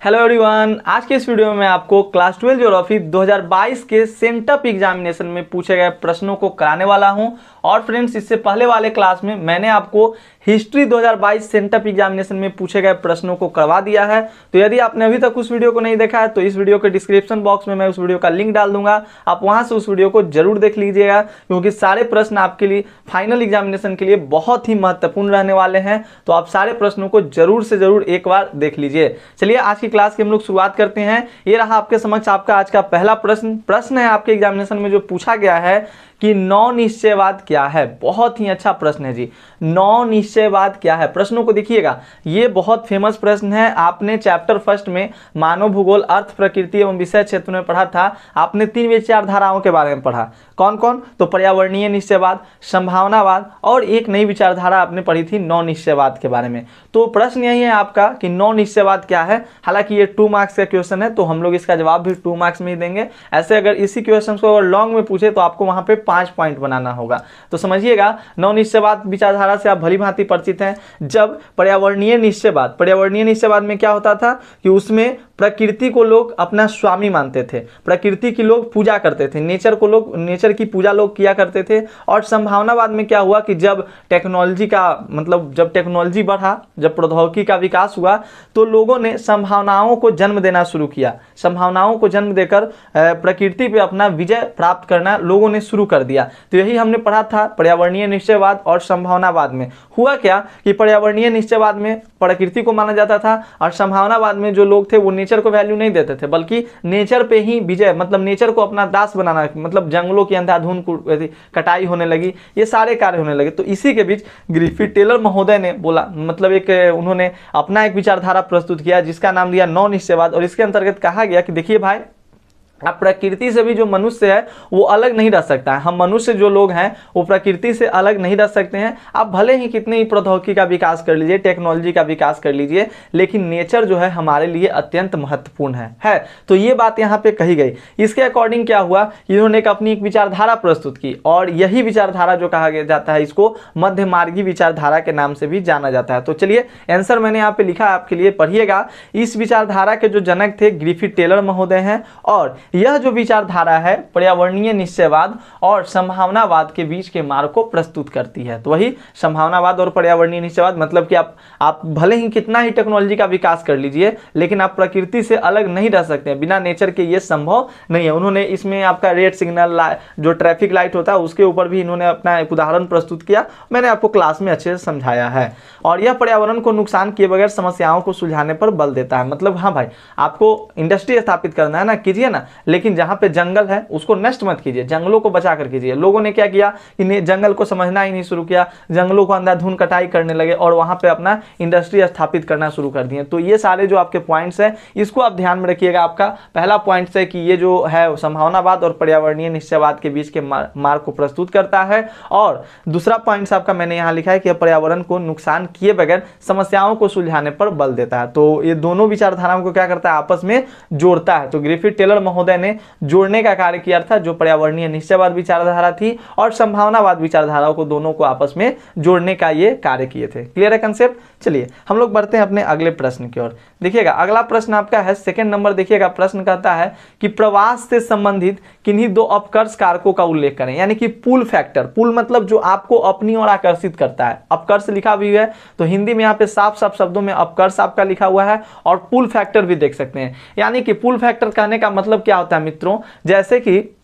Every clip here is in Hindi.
हेलो एवरीवन, आज के इस वीडियो में आपको क्लास 12 ज्योग्राफी 2022 के सेंटअप एग्जामिनेशन में पूछे गए प्रश्नों को कराने वाला हूं। और फ्रेंड्स, इससे पहले वाले क्लास में मैंने आपको हिस्ट्री 2022 सेंटअप एग्जामिनेशन में पूछे गए प्रश्नों को करवा दिया है। तो यदि आपने अभी तक उस वीडियो को नहीं देखा है तो इस वीडियो के डिस्क्रिप्शन बॉक्स में मैं उस वीडियो का लिंक डाल दूंगा, आप वहां से उस वीडियो को जरूर देख लीजिएगा, क्योंकि सारे प्रश्न आपके लिए फाइनल एग्जामिनेशन के लिए बहुत ही महत्वपूर्ण रहने वाले हैं। तो आप सारे प्रश्नों को जरूर से जरूर एक बार देख लीजिए। चलिए आज की क्लास की हम लोग शुरुआत करते हैं। ये रहा आपके समक्ष आपका आज का पहला प्रश्न है आपके एग्जामिनेशन में जो पूछा गया है कि नौ निश्चयवाद क्या है। बहुत ही अच्छा प्रश्न है जी, नौ निश्चयवाद क्या है। प्रश्नों को देखिएगा, ये बहुत फेमस प्रश्न है। आपने चैप्टर फर्स्ट में मानव भूगोल, अर्थ, प्रकृति एवं विषय क्षेत्र में पढ़ा था। आपने 3 विचारधाराओं के बारे में पढ़ा। कौन कौन? तो पर्यावरणीय निश्चयवाद, संभावनावाद और एक नई विचारधारा आपने पढ़ी थी नौ निश्चयवाद के बारे में। तो प्रश्न यही है आपका कि नौ निश्चयवाद क्या है। हालांकि ये 2 मार्क्स का क्वेश्चन है, तो हम लोग इसका जवाब भी 2 मार्क्स में ही देंगे। ऐसे अगर इसी क्वेश्चन को अगर लॉन्ग में पूछे तो आपको वहां पे 5 पॉइंट बनाना होगा। तो समझिएगा, नौ निश्चयवाद विचारधारा से आप भली भांति परिचित हैं। जब पर्यावरणीय निश्चयवाद में क्या होता था कि उसमें प्रकृति को लोग अपना स्वामी मानते थे, प्रकृति की लोग पूजा करते थे, नेचर की पूजा लोग किया करते थे। और संभावनावाद में क्या हुआ कि जब टेक्नोलॉजी बढ़ा, जब प्रौद्योगिकी का विकास हुआ तो लोगों ने संभावनाओं को जन्म देना शुरू किया। संभावनाओं को जन्म देकर प्रकृति पे अपना विजय प्राप्त करना लोगों ने शुरू कर दिया। तो यही हमने पढ़ा था पर्यावरणीय निश्चयवाद और संभावनावाद में। हुआ क्या कि पर्यावरणीय निश्चयवाद में प्रकृति को माना जाता था और संभावनावाद में जो लोग थे वो नेचर को वैल्यू नहीं देते थे, बल्कि नेचर पे ही विजय, मतलब नेचर को अपना दास बनाना, मतलब जंगलों की अंधाधुंध कटाई होने लगी, ये सारे कार्य होने लगे। तो इसी के बीच ग्रिफिथ टेलर महोदय ने बोला, मतलब उन्होंने अपना एक विचारधारा प्रस्तुत किया जिसका नाम दिया नौ निश्चयवाद। और इसके अंतर्गत कहा गया कि देखिए भाई, अब प्रकृति से भी जो मनुष्य है वो अलग नहीं रह सकता है। हम मनुष्य जो लोग हैं वो प्रकृति से अलग नहीं रह सकते हैं। आप भले ही कितने ही प्रौद्योगिकी का विकास कर लीजिए, टेक्नोलॉजी का विकास कर लीजिए, लेकिन नेचर जो है हमारे लिए अत्यंत महत्वपूर्ण है। तो ये बात यहाँ पे कही गई। इसके अकॉर्डिंग क्या हुआ, इन्होंने अपनी एक विचारधारा प्रस्तुत की और यही विचारधारा जो कहा जाता है इसको मध्य मार्गी विचारधारा के नाम से भी जाना जाता है। तो चलिए आंसर मैंने यहाँ पे लिखा है आपके लिए, पढ़िएगा। इस विचारधारा के जो जनक थे ग्रिफिथ टेलर महोदय हैं और यह जो विचारधारा है पर्यावरणीय निश्चयवाद और संभावनावाद के बीच के मार्ग को प्रस्तुत करती है। तो वही संभावनावाद और पर्यावरणीय निश्चयवाद, मतलब कि आप भले ही कितना ही टेक्नोलॉजी का विकास कर लीजिए, लेकिन आप प्रकृति से अलग नहीं रह सकते हैं। बिना नेचर के ये संभव नहीं है। उन्होंने इसमें आपका रेड सिग्नल, जो ट्रैफिक लाइट होता है उसके ऊपर भी इन्होंने अपना एक उदाहरण प्रस्तुत किया। मैंने आपको क्लास में अच्छे से समझाया है। और यह पर्यावरण को नुकसान किए बगैर समस्याओं को सुलझाने पर बल देता है। मतलब हाँ भाई, आपको इंडस्ट्री स्थापित करना है ना, कीजिए ना, लेकिन जहां पे जंगल है उसको नष्ट मत कीजिए, जंगलों को बचा कर कीजिए। लोगों ने क्या किया कि जंगल को समझना ही नहीं शुरू किया, जंगलों को अंधाधुंध कटाई करने लगे और वहां पे अपना इंडस्ट्री स्थापित करना शुरू कर दिए। तो ये सारे जो आपके पॉइंट्स हैं इसको आप ध्यान में रखिएगा। आपका पहला पॉइंट है कि ये जो है संभावनावाद और पर्यावरणीय निश्चयवाद के बीच के मार्ग को प्रस्तुत करता है। और दूसरा पॉइंट आपका मैंने यहाँ लिखा है कि पर्यावरण को नुकसान किए बगैर समस्याओं को सुलझाने पर बल देता है। तो ये दोनों विचारधाराओं को क्या करता है, आपस में जोड़ता है। तो ग्रिफिथ टेलर महोदय ने जोड़ने का कार्य किया था, जो पर्यावरणीय निश्चयवाद विचारधारा थी और संभावनावाद विचारधाराओं को दोनों को आपस में जोड़ने का ये कार्य किए थे। क्लियर है कंसेप्ट? चलिए हम लोग बढ़ते हैं अपने अगले प्रश्न की ओर। देखिएगा अगला प्रश्न आपका है सेकंड नंबर। देखिएगा प्रश्न कहता है कि प्रवास से संबंधित किन्हीं 2 अपकर्ष कारकों का उल्लेख करें, यानी कि पुल फैक्टर। पुल मतलब जो आपको अपनी ओर आकर्षित करता है। अपकर्ष लिखा भी है तो हिंदी में यहाँ पे साफ साफ शब्दों में अपकर्ष आपका लिखा हुआ है और पुल फैक्टर भी देख सकते हैं। यानी कि पुल फैक्टर कहने का मतलब क्या होता है मित्रों, जैसे कि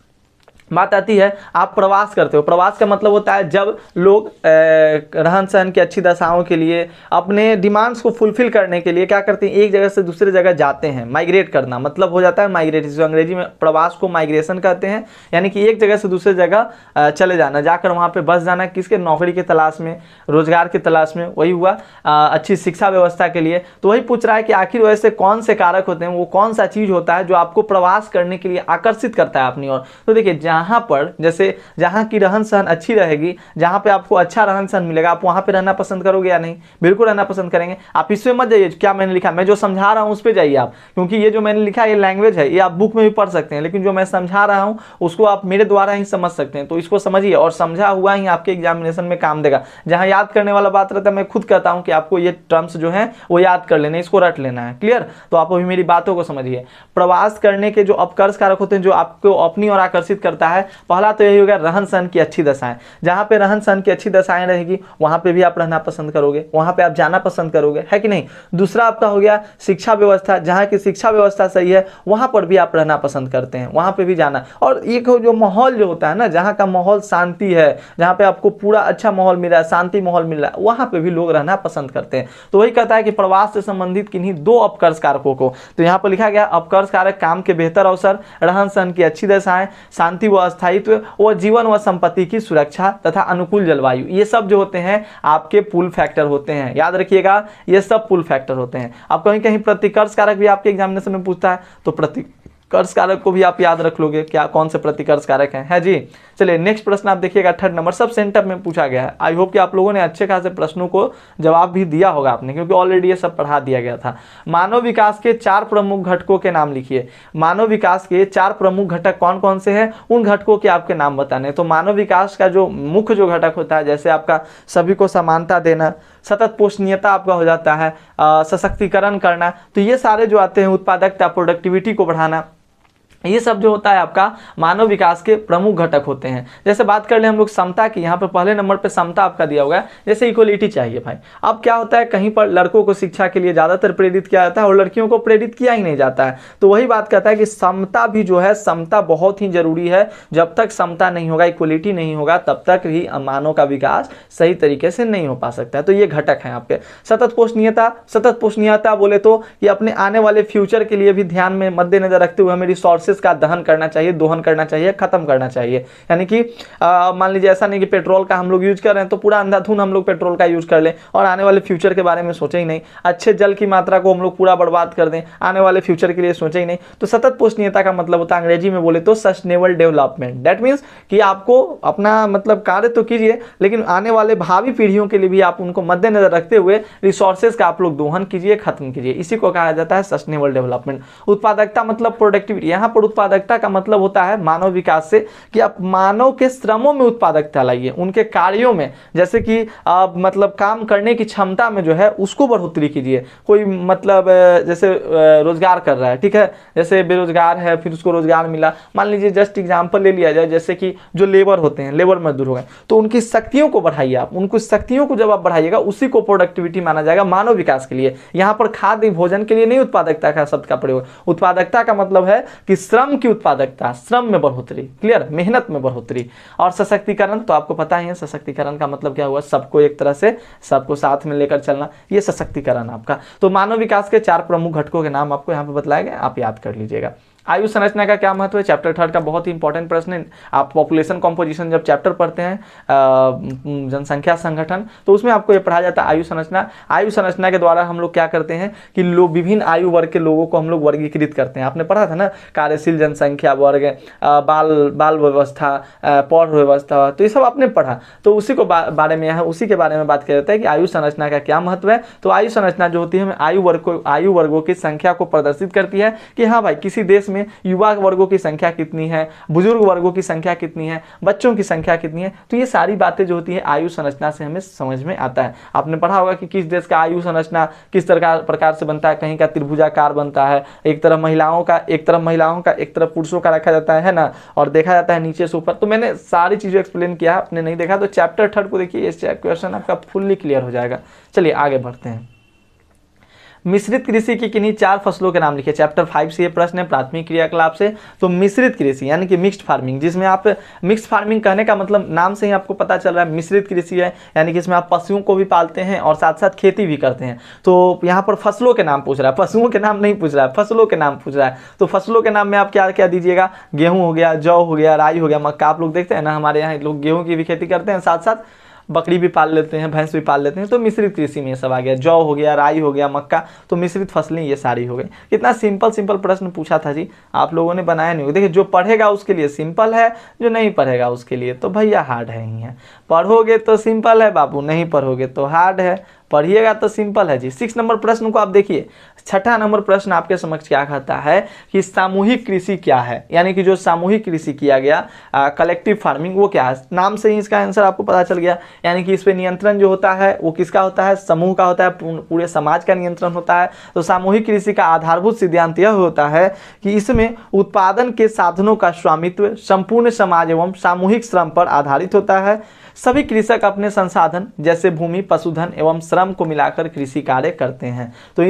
बात आती है आप प्रवास करते हो। प्रवास का मतलब होता है जब लोग रहन सहन की अच्छी दशाओं के लिए, अपने डिमांड्स को फुलफिल करने के लिए क्या करते हैं, एक जगह से दूसरे जगह जाते हैं। माइग्रेट करना मतलब हो जाता है माइग्रेट, जो अंग्रेजी में प्रवास को माइग्रेशन कहते हैं। यानी कि एक जगह से दूसरे जगह चले जाना, जाकर वहाँ पे बस जाना, किसके? नौकरी की तलाश में, रोजगार की तलाश में, वही हुआ अच्छी शिक्षा व्यवस्था के लिए। तो वही पूछ रहा है कि आखिर वैसे कौन से कारक होते हैं, वो कौन सा चीज़ होता है जो आपको प्रवास करने के लिए आकर्षित करता है अपनी ओर। तो देखिए जहाँ पर जैसे जहाँ की रहन सहन अच्छी रहेगी, जहाँ पे आपको अच्छा रहन सहन मिलेगा, आप वहाँ पे रहना पसंद करोगे या नहीं? बिल्कुल रहना पसंद करेंगे। आप इसमें मत जाइए क्या मैंने लिखा, मैं जो समझा रहा हूँ उस पर जाइए आप, क्योंकि ये जो मैंने लिखा है ये लैंग्वेज है, ये आप बुक में भी पढ़ सकते हैं, लेकिन जो मैं समझा रहा हूँ उसको आप मेरे द्वारा ही समझ सकते हैं। तो इसको समझिए और समझा हुआ ही आपके एग्जामिनेशन में काम देगा। जहाँ याद करने वाला बात रहता है मैं खुद कहता हूँ कि आपको ये टर्म्स जो है वो याद कर लेना, इसको रट लेना है। क्लियर? तो आप अभी मेरी बातों को समझिए। प्रवास करने के जो अपकर्ष कारक होते हैं जो आपको अपनी ओर आकर्षित करता है, पहला तो यही होगा रहन सहन की अच्छी दशाएं। जहाँ पे रहन सहन की अच्छी दशाएं रहेगी वहाँ पे भी आप रहना पसंद करोगे, वहाँ पे आप जाना पसंद करोगे, है कि नहीं? दूसरा आपका हो गया शिक्षा व्यवस्था। जहाँ की शिक्षा व्यवस्था सही है वहाँ पर भी आप रहना पसंद करते हैं, वहाँ पे भी जाना। और एक जो माहौल जो होता है ना, जहाँ का माहौल शांति है, जहाँ पे आपको पूरा अच्छा माहौल मिल रहा है, शांति माहौल मिल रहा है, वहाँ पे भी लोग रहना पसंद करते हैं। तो वही कहता है कि प्रवास से संबंधित किन्हीं दो अपकर्ष कारकों को, तो यहाँ पर लिखा गया अपकर्ष कारक काम के बेहतर अवसर, रहन सहन की अच्छी दशाएं, शांति व अस्थायित्व और जीवन व संपत्ति की सुरक्षा तथा अनुकूल जलवायु। ये सब जो होते हैं आपके पुल फैक्टर होते हैं, याद रखिएगा ये सब पुल फैक्टर होते हैं। अब कहीं कहीं प्रतिकर्ष कारक भी आपके एग्जामिनेशन में पूछता है, तो प्रतिकर्ष कारक को भी आप याद रख लोगे, क्या कौन से प्रतिकर्ष कारक हैं, है जी। चलिए नेक्स्ट प्रश्न आप देखिएगा 3rd नंबर, सब सेंटर में पूछा गया है। आई होप कि आप लोगों ने अच्छे खासे प्रश्नों को जवाब भी दिया होगा आपने, क्योंकि ऑलरेडी ये सब पढ़ा दिया गया था। मानव विकास के 4 प्रमुख घटकों के नाम लिखिए। मानव विकास के 4 प्रमुख घटक कौन कौन से हैं, उन घटकों के आपके नाम बताने। तो मानव विकास का जो मुख्य जो घटक होता है, जैसे आपका सभी को समानता देना, सतत पोषणीयता आपका हो जाता है, सशक्तिकरण करना, तो ये सारे जो आते हैं, उत्पादकता, प्रोडक्टिविटी को बढ़ाना, ये सब जो होता है आपका मानव विकास के प्रमुख घटक होते हैं। जैसे बात कर ले हम लोग समता की, यहाँ पर पहले नंबर पे समता आपका दिया हुआ है। जैसे इक्वलिटी चाहिए भाई, अब क्या होता है कहीं पर लड़कों को शिक्षा के लिए ज़्यादातर प्रेरित किया जाता है और लड़कियों को प्रेरित किया ही नहीं जाता है। तो वही बात कहता है कि समता भी जो है, समता बहुत ही जरूरी है। जब तक समता नहीं होगा, इक्वलिटी नहीं होगा, तब तक भी मानव का विकास सही तरीके से नहीं हो पा सकता है। तो ये घटक हैं आपके। सतत पोषणीयता, सतत पोषणीयता बोले तो ये अपने आने वाले फ्यूचर के लिए भी ध्यान में मद्देनजर रखते हुए हमें रिसोर्सेज का दहन करना चाहिए, दोहन करना चाहिए, खत्म करना चाहिए। यानी कि मान लीजिए ऐसा नहीं कि पेट्रोल का हम लोग यूज कर रहे हैं तो पूरा अंधाधुंध हम लोग पेट्रोल का यूज कर लें और आने वाले फ्यूचर के बारे में सोचे ही नहीं। अच्छे जल की मात्रा को हम लोग पूरा बर्बाद कर दें, आने वाले फ्यूचर के लिए सोचे ही नहीं। तो सतत पोषणीयता का मतलब होता है अंग्रेजी में बोले तो सस्टेनेबल डेवलपमेंट। दैट मीन्स कि आपको अपना मतलब कार्य तो कीजिए, लेकिन आने वाले भावी पीढ़ियों के लिए भी आप उनको मद्देनजर रखते हुए रिसोर्सेज का आप लोग दोहन कीजिए, खत्म कीजिए। इसी को कहा जाता है सस्टेनेबल डेवलपमेंट। उत्पादकता मतलब प्रोडक्टिविटी। यहाँ पर उत्पादकता का मतलब होता है मानव विकास से कि आप मानव के श्रमों में उत्पादकता लाइए, उनके कार्यों में, जैसे कि मतलब काम करने की क्षमता में जो है उसको बढ़ोतरी कीजिए। कोई मतलब जैसे रोजगार कर रहा है, ठीक है, जैसे बेरोजगार है फिर उसको रोजगार मिला, मान लीजिए जस्ट एग्जांपल ले लिया जाए, जैसे कि जो लेबर होते हैं, लेबर मजदूर हो गए, तो उनकी शक्तियों को बढ़ाइए आप। उनको शक्तियों को जब आप बढ़ाइएगा उसी को प्रोडक्टिविटी माना जाएगा मानव विकास के लिए। यहाँ पर खाद्य भोजन के लिए नहीं उत्पादकता का शब्द का प्रयोग। उत्पादकता का मतलब है कि श्रम की उत्पादकता, श्रम में बढ़ोतरी, क्लियर, मेहनत में बढ़ोतरी। और सशक्तिकरण तो आपको पता ही है, सशक्तिकरण का मतलब क्या हुआ, सबको एक तरह से सबको साथ में लेकर चलना, ये सशक्तिकरण आपका। तो मानव विकास के 4 प्रमुख घटकों के नाम आपको यहाँ पे बतलाए गए, आप याद कर लीजिएगा। आयु संरचना का क्या महत्व है, चैप्टर 3 का बहुत ही इंपॉर्टेंट प्रश्न है। आप पॉपुलेशन कॉम्पोजिशन जब चैप्टर पढ़ते हैं जनसंख्या संगठन, तो उसमें आपको ये पढ़ा जाता है आयु संरचना। आयु संरचना के द्वारा हम लोग क्या करते हैं कि लोग विभिन्न आयु वर्ग के लोगों को हम लोग वर्गीकृत करते हैं। आपने पढ़ा था ना, कार्यशील जनसंख्या वर्ग, बाल व्यवस्था, पौध व्यवस्था, तो ये सब आपने पढ़ा। तो उसी को बारे में यहाँ उसी के बारे में बात किया जाता है कि आयु संरचना का क्या महत्व है। तो आयु संरचना जो होती है हमें आयु वर्गों की संख्या को प्रदर्शित करती है कि हाँ भाई किसी देश में युवा वर्गों की संख्या कितनी है, बुजुर्ग वर्गों की संख्या कितनी है, बच्चों की संख्या कितनी है। तो ये सारी बातें जो होती है आयु संरचना से हमें समझ में आता है। आपने पढ़ा होगा कि किस देश का आयु संरचना किस प्रकार से बनता है, कहीं का त्रिभुजाकार बनता है, एक तरफ महिलाओं का, एक तरफ पुरुषों का रखा जाता है ना, और देखा जाता है नीचे से ऊपर। तो मैंने सारी चीजें एक्सप्लेन किया, आपने नहीं देखा तो चैप्टर 3 को देखिए, इस क्वेश्चन आपका फुल्ली क्लियर हो जाएगा। चलिए आगे बढ़ते हैं। मिश्रित कृषि की किन्हीं 4 फसलों के नाम लिखिए। चैप्टर 5 से ये प्रश्न है, प्राथमिक क्रियाकलाप से। तो मिश्रित कृषि यानी कि मिक्स्ड फार्मिंग, जिसमें आप मिक्स्ड फार्मिंग कहने का मतलब नाम से ही आपको पता चल रहा है मिश्रित कृषि है, यानी कि इसमें आप पशुओं को भी पालते हैं और साथ साथ खेती भी करते हैं। तो यहाँ पर फसलों के नाम पूछ रहा है, पशुओं के नाम नहीं पूछ रहा है, फसलों के नाम पूछ रहा है। तो फसलों के नाम में आप क्या क्या दीजिएगा, गेहूँ हो गया, जौ हो गया, राई हो गया, मक्का। आप लोग देखते हैं ना, हमारे यहाँ लोग गेहूँ की भी खेती करते हैं, साथ साथ बकरी भी पाल लेते हैं, भैंस भी पाल लेते हैं, तो मिश्रित कृषि में ये सब आ गया। जौ हो गया, राई हो गया, मक्का, तो मिश्रित फसलें ये सारी हो गई। कितना सिंपल प्रश्न पूछा था जी, आप लोगों ने बनाया नहीं होगा। देखिए जो पढ़ेगा उसके लिए सिंपल है, जो नहीं पढ़ेगा उसके लिए तो भैया हार्ड है ही है। पढ़ोगे तो सिंपल है बाबू, नहीं पढ़ोगे तो हार्ड है, पढ़िएगा तो सिंपल है जी। 6 नंबर प्रश्न को आप देखिए। 6ठा नंबर प्रश्न आपके समक्ष क्या कहता है कि सामूहिक कृषि क्या है, यानी कि जो सामूहिक कृषि किया गया, कलेक्टिव फार्मिंग, वो क्या है। नाम से ही इसका आंसर आपको पता चल गया, यानी कि इस पे नियंत्रण जो होता है वो किसका होता है, समूह का होता है, पूरे समाज का नियंत्रण होता है। तो सामूहिक कृषि का आधारभूत सिद्धांत यह होता है कि इसमें उत्पादन के साधनों का स्वामित्व संपूर्ण समाज एवं सामूहिक श्रम पर आधारित होता है। सभी कृषक अपने संसाधन जैसे भूमि, पशुधन एवं श्रम को मिलाकर कृषि कार्य करते हैं। तो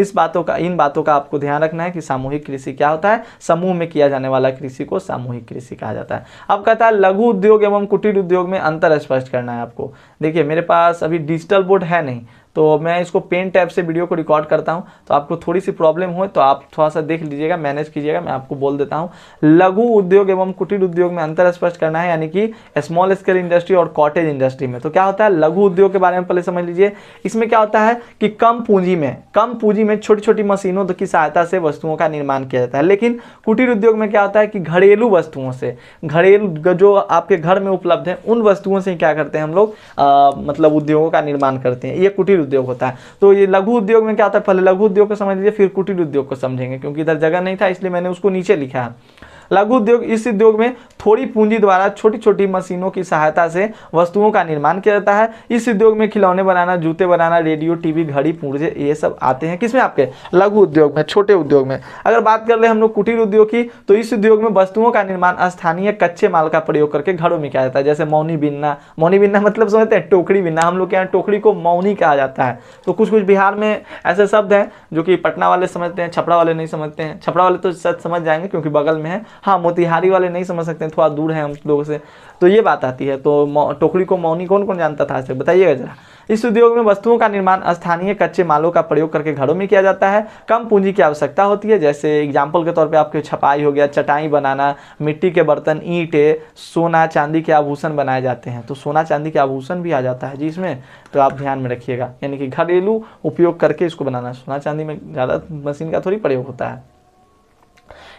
इन बातों का आपको ध्यान रखना है कि सामूहिक कृषि क्या होता है, समूह में किया जाने वाला कृषि को सामूहिक कृषि कहा जाता है। अब कहता है लघु उद्योग एवं कुटीर उद्योग में अंतर स्पष्ट करना है आपको। देखिए मेरे पास अभी डिजिटल बोर्ड है नहीं, तो मैं इसको पेन टैब से वीडियो को रिकॉर्ड करता हूं, तो आपको थोड़ी सी प्रॉब्लम हो तो आप थोड़ा सा देख लीजिएगा, मैनेज कीजिएगा। मैं आपको बोल देता हूं, लघु उद्योग एवं कुटीर उद्योग में अंतर स्पष्ट करना है, यानी कि स्मॉल स्केल इंडस्ट्री और कॉटेज इंडस्ट्री में। तो क्या होता है, लघु उद्योग के बारे में पहले समझ लीजिए। इसमें क्या होता है कि कम पूंजी में छोटी छोटी मशीनों की सहायता से वस्तुओं का निर्माण किया जाता है। लेकिन कुटीर उद्योग में क्या होता है कि घरेलू वस्तुओं से, घरेलू जो आपके घर में उपलब्ध है उन वस्तुओं से क्या करते हैं हम लोग, मतलब उद्योगों का निर्माण करते हैं। ये कुटीर उद्योग होता है। तो ये लघु उद्योग में क्या होता है, पहले लघु उद्योग को समझ लीजिए, फिर कुटीर उद्योग को समझेंगे, क्योंकि इधर जगह नहीं था इसलिए मैंने उसको नीचे लिखा है। लघु उद्योग, इस उद्योग में थोड़ी पूंजी द्वारा छोटी छोटी मशीनों की सहायता से वस्तुओं का निर्माण किया जाता है। इस उद्योग में खिलौने बनाना, जूते बनाना, रेडियो, टीवी, घड़ी, पुर्जे, ये सब आते हैं किसमें, आपके लघु उद्योग में, छोटे उद्योग में। अगर बात कर ले हम लोग कुटीर उद्योग की, तो इस उद्योग में वस्तुओं का निर्माण स्थानीय कच्चे माल का प्रयोग करके घरों में किया जाता है। जैसे मौनी बिनना, मौनी बिनना मतलब समझते हैं, टोकरी बिनना। हम लोग के यहाँ टोकरी को मौनी कहा जाता है। तो कुछ बिहार में ऐसे शब्द हैं जो कि पटना वाले समझते हैं, छपरा वाले नहीं समझते हैं। छपरा वाले तो सच समझ जाएंगे क्योंकि बगल में है, हाँ मोतिहारी वाले नहीं समझ सकते हैं, थोड़ा दूर है हम लोगों से। तो ये बात आती है। तो टोकरी को मौनी कौन कौन जानता था, बताइएगा जरा। इस उद्योग में वस्तुओं का निर्माण स्थानीय कच्चे मालों का प्रयोग करके घरों में किया जाता है। कम पूंजी की आवश्यकता होती है। जैसे एग्जाम्पल के तौर पे आपके छपाई हो गया, चटाई बनाना, मिट्टी के बर्तन, ईंटें, सोना चांदी के आभूषण बनाए जाते हैं। तो सोना चांदी के आभूषण भी आ जाता है जी इसमें, तो आप ध्यान में रखिएगा। यानी कि घरेलू उपयोग करके इसको बनाना, सोना चांदी में ज़्यादा मशीन का थोड़ी प्रयोग होता है।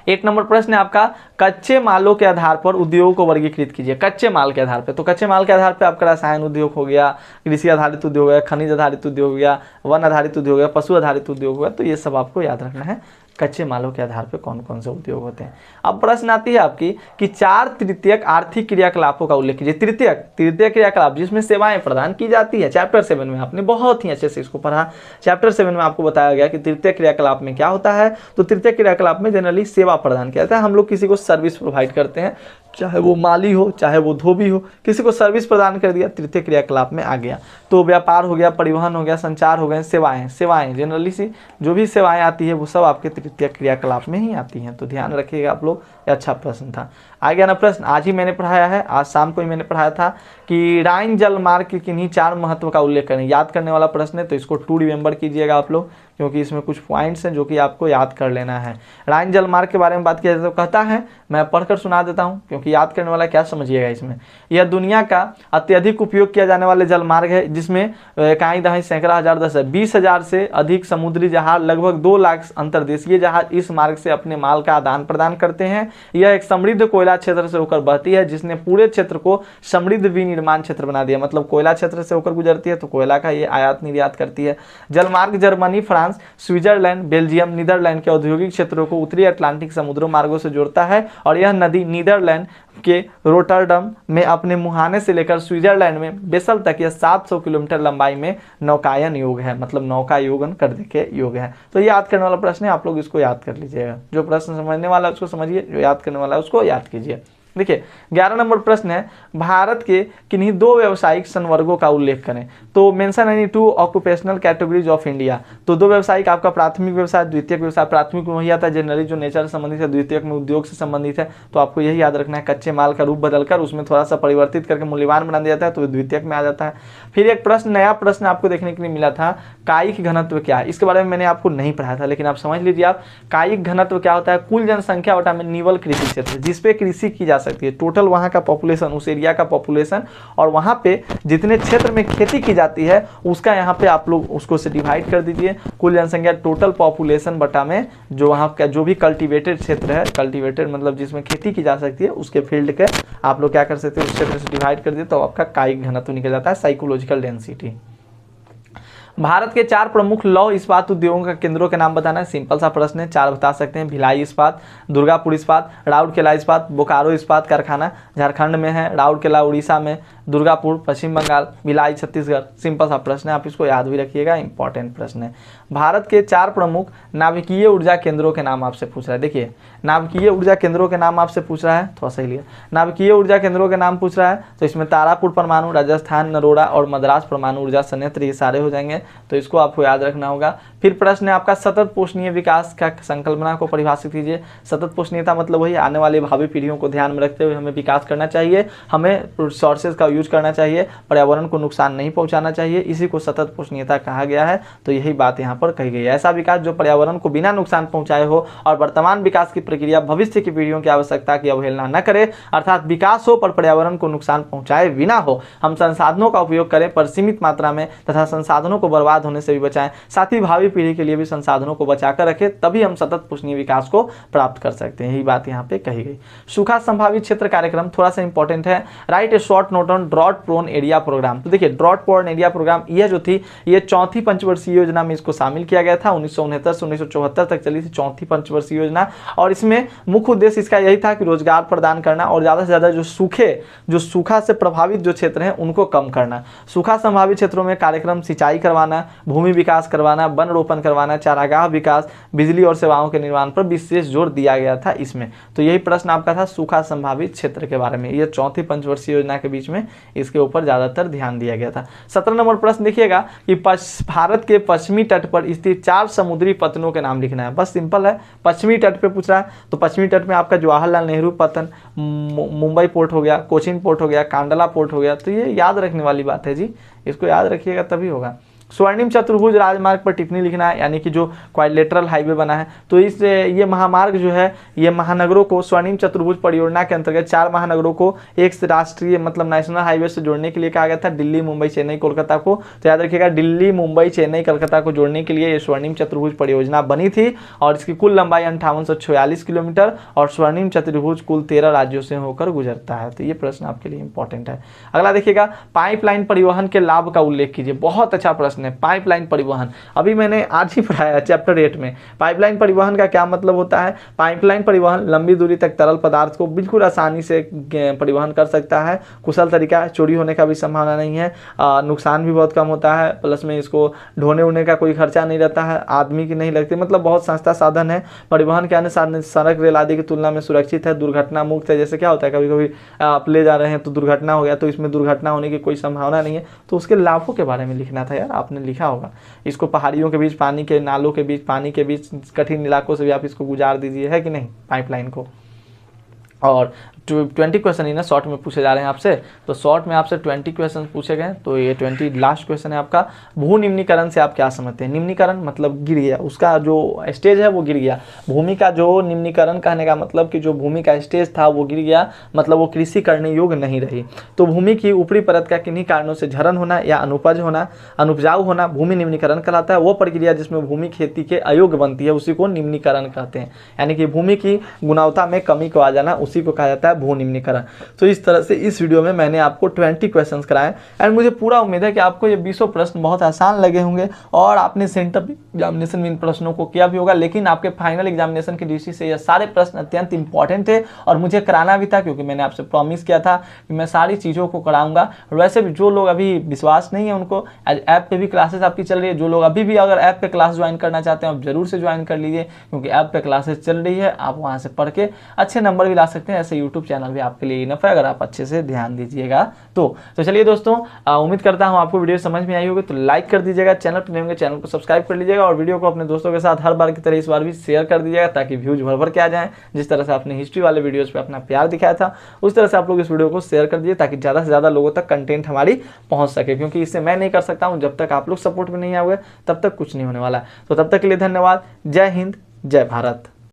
1 नंबर प्रश्न है आपका, कच्चे मालों के आधार पर उद्योग को वर्गीकृत कीजिए। कच्चे माल के आधार पे, तो कच्चे माल के आधार पे आपका रसायन उद्योग हो गया, कृषि आधारित उद्योग हो गया, खनिज आधारित उद्योग हो गया, वन आधारित उद्योग हो गया, पशु आधारित उद्योग हो गया। तो ये सब आपको याद रखना है, कच्चे मालों के आधार पे कौन कौन से उद्योग होते हैं। अब प्रश्न आती है आपकी कि 4 तृतीयक आर्थिक क्रियाकलापों का उल्लेख कीजिए। तृतीयक क्रियाकलाप जिसमें सेवाएं प्रदान की जाती है। चैप्टर 7 में आपने बहुत ही अच्छे से इसको पढ़ा। चैप्टर 7 में आपको बताया गया कि तृतीयक क्रियाकलाप में क्या होता है। तो तृतीयक क्रियाकलाप में जनरली सेवा प्रदान किया जाता है। हम लोग किसी को सर्विस प्रोवाइड करते हैं, चाहे वो माली हो चाहे वो धोबी हो, किसी को सर्विस प्रदान कर दिया, तृतीय क्रियाकलाप में आ गया। तो व्यापार हो गया, परिवहन हो गया, संचार हो गए, सेवाएं जनरली सी जो भी सेवाएं आती है वो सब आपके तृतीय क्रियाकलाप में ही आती हैं। तो ध्यान रखिएगा आप लोग। अच्छा प्रश्न था। आ गया ना प्रश्न, आज ही मैंने पढ़ाया है, आज शाम को ही मैंने पढ़ाया था कि राइन जल मार्ग के किन्हीं 4 महत्व का उल्लेख करें। याद करने वाला प्रश्न है, तो इसको टू रिमेंबर कीजिएगा आप लोग, क्योंकि इसमें कुछ पॉइंट्स हैं जो कि आपको याद कर लेना है। राइन जल मार्ग के बारे में बात किया जाए तो कहता है, मैं पढ़कर सुना देता हूं क्योंकि याद करने वाला क्या समझिएगा इसमें। यह दुनिया का अत्यधिक उपयोग किया जाने वाले जल मार्ग है, जिसमें कहीं दहाई सैकड़ा हजार 10 20,000 से अधिक समुद्री जहाज, लगभग 2 लाख अंतर्देशीय जहाज इस मार्ग से अपने माल का आदान प्रदान करते हैं। यह एक समृद्ध कोयला क्षेत्र से होकर बहती है, जिसने पूरे क्षेत्र को समृद्ध विनिर्माण क्षेत्र बना दिया। मतलब कोयला क्षेत्र से होकर गुजरती है, तो कोयला का ये आयात निर्यात करती है। जलमार्ग Germany, France, Switzerland, Belgium, Netherland के औद्योगिक क्षेत्रों को उत्तरी अटलांटिक समुद्र मार्गों से जोड़ता है। और यह नदी नीदरलैंड के रोटरडम में अपने मुहाने से लेकर स्विट्जरलैंड में बेसल तक यह 700 किलोमीटर लंबाई में नौकायन योग है, मतलब नौका योगन करने के योग है। तो ये याद करने वाला प्रश्न है, आप लोग इसको याद कर लीजिएगा। जो प्रश्न समझने वाला है उसको समझिए, जो याद करने वाला है उसको याद कीजिए। देखिए 11 नंबर प्रश्न है, भारत के किन्हीं 2 व्यावसायिक संवर्गों का उल्लेख करें। तो mention any 2 occupational categories of India. तो 2 व्यावसायिक, आपका प्राथमिक व्यवसाय, द्वितीयक व्यवसाय। प्राथमिक में वही आता है जनरली जो नेचर से संबंधित है, द्वितीयक में उद्योग से संबंधित है। तो आपको यही याद रखना है, कच्चे माल का रूप बदलकर उसमें थोड़ा सा परिवर्तित करके मूल्यवान बना दिया जाता है, तो द्वितीयक में आ जाता है। फिर एक प्रश्न, नया प्रश्न आपको देखने के लिए मिला था, कायिक घनत्व क्या है, इसके बारे में मैंने आपको नहीं पढ़ाया था, लेकिन आप समझ लीजिए आप कायिक घनत्व क्या होता है, कुल जनसंख्या बटा में निवल कृषि क्षेत्र जिसपे कृषि की जा सकती है, टोटल वहाँ का पॉपुलेशन, उस एरिया का पॉपुलेशन, और वहाँ पे जितने क्षेत्र में खेती की जाती है उसका यहाँ पे आप लोग उसको से डिवाइड कर दीजिए, कुल जनसंख्या टोटल पॉपुलेशन बटा में जो वहाँ का जो भी कल्टीवेटेड क्षेत्र है, कल्टीवेटेड मतलब जिसमें खेती की जा सकती है उसके फील्ड के आप लोग क्या कर सकते हैं, उस क्षेत्र से डिवाइड कर दिए तो आपका कायिक घनत्व निकल जाता है, साइकोलॉजिकल डेंसिटी। भारत के 4 प्रमुख लौह इस्पात उद्योगों के केंद्रों के नाम बताना है, सिंपल सा प्रश्न है, 4 बता सकते हैं, भिलाई इस्पात, दुर्गापुर इस्पात, राउरकेला इस्पात, बोकारो इस्पात कारखाना झारखंड में है, राउरकेला उड़ीसा में, दुर्गापुर पश्चिम बंगाल, भिलाई छत्तीसगढ़। सिंपल सा प्रश्न है, आप इसको याद भी रखिएगा, इंपॉर्टेंट प्रश्न है। भारत के 4 प्रमुख नाभिकीय ऊर्जा केंद्रों के नाम आपसे पूछ रहा है, देखिए नाभिकीय ऊर्जा केंद्रों के नाम आपसे पूछ रहा है, थोड़ा सही लिया, नाभिकीय ऊर्जा केंद्रों के नाम पूछ रहा है, तो इसमें तारापुर परमाणु, राजस्थान नरोड़ा और मद्रास परमाणु ऊर्जा संयंत्र ये सारे हो जाएंगे, तो इसको आपको याद रखना होगा। फिर प्रश्न है आपका सतत पोषणीय विकास का संकल्पना को परिभाषित कीजिए। सतत पोषणीयता मतलब वही आने वाली भावी पीढ़ियों को ध्यान में रखते हुए हमें विकास करना चाहिए, हमें रिसोर्सेज का यूज करना चाहिए, पर्यावरण को नुकसान नहीं पहुंचाना चाहिए, इसी को सतत पोषणीयता कहा गया है। तो यही बात यहाँ पर कही गई है, ऐसा विकास जो पर्यावरण को बिना नुकसान पहुंचाए हो और वर्तमान विकास की प्रक्रिया भविष्य की पीढ़ियों की आवश्यकता की अवहेलना न करे, अर्थात विकास हो पर पर्यावरण को नुकसान पहुंचाए बिना हो। हम संसाधनों का उपयोग करें पर सीमित मात्रा में तथा संसाधनों को बर्बाद होने से भी बचाएं, साथ ही भावी पीढ़ी के लिए भी संसाधनों को बचाकर रखें, तभी हम सतत पोषणीय विकास को प्राप्त कर सकते हैं। यही बात यहाँ पे कही गई। सूखा संभावित क्षेत्र कार्यक्रम थोड़ा सा इंपॉर्टेंट है, write a short note on drought prone area programme. तो देखिए ड्रॉट प्रोन एरिया प्रोग्राम यह जो थी ये 4थी पंचवर्षीय योजना में इसको शामिल किया गया था, 1969 से 1974 तक चली थी 4थी पंचवर्षीय योजना, और इसमें मुख्य उद्देश्य इसका यही था कि रोजगार प्रदान करना और ज़्यादा से ज़्यादा जो सूखा से प्रभावित जो क्षेत्र हैं उनको कम करना। सूखा संभावित क्षेत्रों में कार्यक्रम सिंचाई करवाना, भूमि विकास करवाना, वन रोपण करवाना, चारागाह विकास, बिजली और सेवाओं के निर्माण पर विशेष जोर दिया गया था इसमें। तो यही प्रश्न आपका था सूखा संभावित क्षेत्र के बारे में, ये 4थी पंचवर्षीय योजना के बीच में इसके ऊपर ज़्यादातर ध्यान दिया गया था। 17 नंबर प्रश्न देखिएगा कि भारत के पश्चिमी तट पर स्थित 4 समुद्री पत्तनों के नाम लिखना है, बस सिंपल है, पश्चिमी तट पे पूछ रहा है तो पश्चिमी तट में आपका जवाहरलाल नेहरू पत्तन, मुंबई पोर्ट हो गया, कोचीन पोर्ट हो गया, कांडला पोर्ट हो गया, तो ये याद रखने वाली बात है जी, इसको याद रखिएगा तभी होगा। स्वर्णिम चतुर्भुज राजमार्ग पर टिप्पणी लिखना है, यानी कि जो क्वाड्रिलेटरल हाईवे बना है, तो इस ये महामार्ग जो है ये महानगरों को स्वर्णिम चतुर्भुज परियोजना के अंतर्गत 4 महानगरों को एक राष्ट्रीय मतलब नेशनल हाईवे से जोड़ने के लिए कहा गया था, दिल्ली मुंबई चेन्नई कोलकाता को। तो याद रखिएगा दिल्ली मुंबई चेन्नई कोलकाता को जोड़ने के लिए ये स्वर्णिम चतुर्भुज परियोजना बनी थी और इसकी कुल लंबाई 5846 किलोमीटर और स्वर्णिम चतुर्भुज कुल 13 राज्यों से होकर गुजरता है। तो ये प्रश्न आपके लिए इंपॉर्टेंट है। अगला देखिएगा पाइपलाइन परिवहन के लाभ का उल्लेख कीजिए, बहुत अच्छा प्रश्न है। पाइपलाइन परिवहन अभी मैंने आज ही पढ़ाया चैप्टर 8 में। पाइपलाइन परिवहन का क्या मतलब होता है? पाइपलाइन परिवहन लंबी दूरी तक तरल पदार्थ को बिल्कुल आसानी से परिवहन कर सकता है, कुशल तरीका है, चोरी होने का भी संभावना नहीं है, नुकसान भी बहुत कम होता है, प्लस में इसको ढोने उड़ने का कोई खर्चा नहीं रहता है, आदमी की नहीं लगती, मतलब बहुत सस्ता साधन है। परिवहन के अन्य साधन सड़क रेल आदि की तुलना में सुरक्षित है, दुर्घटना मुक्त है। जैसे क्या होता है कभी कभी आप ले जा रहे हैं तो दुर्घटना हो गया, तो इसमें दुर्घटना होने की कोई संभावना नहीं है। तो उसके लाभों के बारे में लिखना था यार, आपने लिखा होगा। इसको पहाड़ियों के बीच, पानी के नालों के बीच, पानी के बीच, कठिन इलाकों से भी आप इसको गुजार दीजिए, है कि नहीं, पाइपलाइन को। और 20 क्वेश्चन ही ना शॉर्ट में पूछे जा रहे हैं आपसे, तो शॉर्ट में आपसे 20 क्वेश्चन पूछे गए। तो ये 20 लास्ट क्वेश्चन है आपका। भू निम्नीकरण से आप क्या समझते हैं? निम्नीकरण मतलब गिर गया, उसका जो स्टेज है वो गिर गया। भूमि का जो निम्नीकरण कहने का मतलब कि जो भूमि का स्टेज था वो गिर गया, मतलब वो कृषि करने योग्य नहीं रही। तो भूमि की ऊपरी परत का किन्हीं कारणों से झरन होना या अनुपज होना, अनुपजाऊ होना भूमि निम्नीकरण कहलाता है। वो प्रक्रिया जिसमें भूमि खेती के अयोग्य बनती है उसी को निम्नीकरण कहते हैं, यानी कि भूमि की गुणवत्ता में कमी को आ जाना, उसी को कहा जाता है भू निम्नीकरण। तो इस तरह से इस वीडियो में मैंने आपको 20 क्वेश्चंस कराए एंड मुझे पूरा उम्मीद है कि आपको ये 20 प्रश्न बहुत आसान लगे होंगे और आपने सेंटर एग्जामिनेशन में इन प्रश्नों को किया भी होगा। लेकिन आपके फाइनल एग्जामिनेशन की दृष्टि से ये सारे प्रश्न अत्यंत इंपॉर्टेंट थे और मुझे कराना भी था, क्योंकि मैंने आपसे प्रॉमिस किया था कि मैं सारी चीज़ों को कराऊंगा। वैसे भी जो लोग अभी विश्वास नहीं है उनको, ऐप पे भी क्लासेस आपकी चल रही है, जो लोग अभी भी अगर ऐप पे क्लास ज्वाइन करना चाहते हैं आप जरूर से ज्वाइन कर लीजिए, क्योंकि ऐप पे क्लासेस चल रही है, आप वहाँ से पढ़ के अच्छे नंबर भी ला सकते हैं। ऐसे यूट्यूब चैनल भी आपके लिए इनफ है अगर आप अच्छे से ध्यान दीजिएगा तो चलिए दोस्तों, उम्मीद करता हूँ आपको वीडियो समझ में आई होगी। तो लाइक कर दीजिएगा, चैनल पर नए होंगे चैनल को सब्सक्राइब कर लीजिएगा और वीडियो को अपने दोस्तों के साथ हर बार की तरह इस बार भी शेयर कर दीजिएगा ताकि व्यूज भर भर के आ जाएं। जिस तरह से आपने हिस्ट्री वाले वीडियोस पे अपना प्यार दिखाया था उस तरह से आप लोग इस वीडियो को शेयर कर दीजिए ताकि ज़्यादा से ज़्यादा लोगों तक कंटेंट हमारी पहुंच सके, क्योंकि इससे मैं नहीं कर सकता हूं। जब तक आप लोग सपोर्ट में नहीं आओगे तब तक कुछ नहीं होने वाला है। तो तब तक के लिए धन्यवाद। जय हिंद, जय भारत।